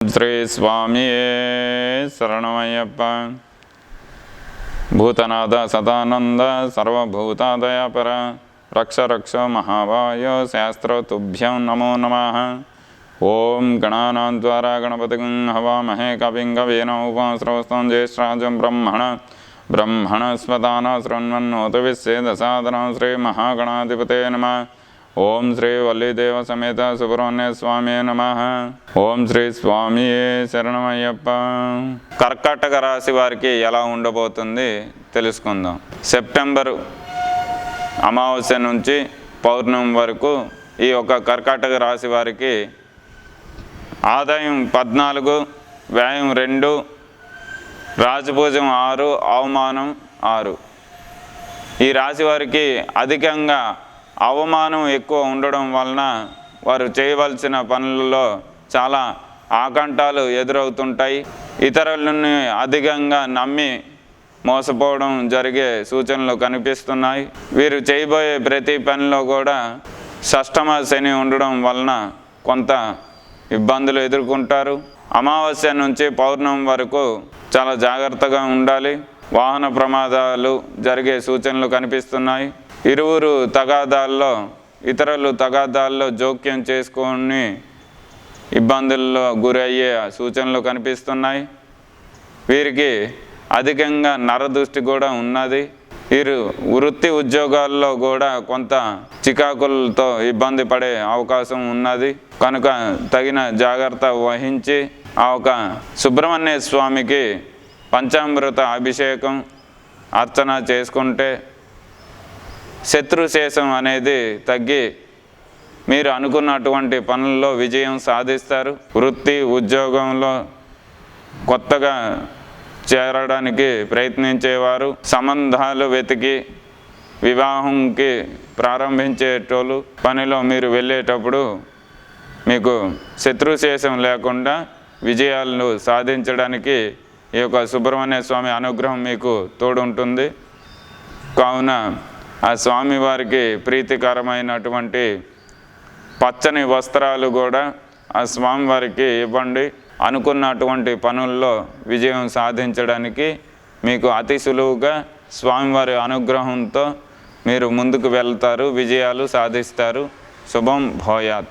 శ్రీ స్వామి శరణమయ్యప్ప. భూతనాథ సదానంద సర్వభూతాదయాపర రక్ష రక్ష మహావాయ శాస్త్రతుభ్యం నమో నమః. ఓం గణానాద్వారా గణపతిం హవామహే కవిం కవీన ఉపాస్రవస్తం జ్యేష్ఠరాజం బ్రహ్మణస్పదాన శృణ్వన్నోత విశ్వేదసాదనం శ్రీ మహాగణాధిపతే నమః. ఓం శ్రీ వల్లీదేవ సమేత సుబ్రహ్మణ్య స్వామి నమః. ఓం శ్రీ స్వామి శరణమయ్యప్ప. కర్కాటక రాశి వారికి ఎలా ఉండబోతుంది తెలుసుకుందాం. సెప్టెంబర్ అమావాస్య నుంచి పౌర్ణమి వరకు ఈ యొక్క కర్కాటక రాశి వారికి ఆదాయం 14, వ్యయం 2, రాజపూజం 6, అవమానం 6. ఈ రాశి వారికి అధికంగా అవమానం ఎక్కువ ఉండడం వలన వారు చేయవలసిన పనులలో చాలా ఆకంఠాలు ఎదురవుతుంటాయి. ఇతరులని అధికంగా నమ్మి మోసపోవడం జరిగే సూచనలు కనిపిస్తున్నాయి. వీరు చేయబోయే ప్రతి పనిలో కూడా షష్టమ శని ఉండడం వలన కొంత ఇబ్బందులు ఎదుర్కొంటారు. అమావాస్య నుంచి పౌర్ణమి వరకు చాలా జాగ్రత్తగా ఉండాలి. వాహన ప్రమాదాలు జరిగే సూచనలు కనిపిస్తున్నాయి. ఇతరులు తగాదాల్లో జోక్యం చేసుకొని ఇబ్బందుల్లో గురయ్యే సూచనలు కనిపిస్తున్నాయి. వీరికి అధికంగా నరదృష్టి కూడా ఉన్నది. వీరు వృత్తి ఉద్యోగాల్లో కూడా కొంత చికాకులతో ఇబ్బంది పడే అవకాశం ఉన్నది. కనుక తగిన జాగ్రత్త వహించి ఆ ఒక సుబ్రహ్మణ్య స్వామికి పంచామృత అభిషేకం అర్చన చేసుకుంటే శత్రుశేషం అనేది తగ్గి మీరు అనుకున్నటువంటి పనుల్లో విజయం సాధిస్తారు. వృత్తి ఉద్యోగంలో కొత్తగా చేరడానికి ప్రయత్నించేవారు, సంబంధాలు వెతికి వివాహంకి ప్రారంభించేటోళ్ళు పనిలో మీరు వెళ్ళేటప్పుడు మీకు శత్రుశేషం లేకుండా విజయాలను సాధించడానికి ఈ యొక్క సుబ్రహ్మణ్య స్వామి అనుగ్రహం మీకు తోడుంటుంది. కావున ఆ స్వామివారికి ప్రీతికరమైనటువంటి పచ్చని వస్త్రాలు కూడా ఆ స్వామివారికి ఇవ్వండి. అనుకున్నటువంటి పనుల్లో విజయం సాధించడానికి మీకు అతి సులువుగా స్వామివారి అనుగ్రహంతో మీరు ముందుకు వెళ్తారు, విజయాలు సాధిస్తారు. శుభం భూయాత్.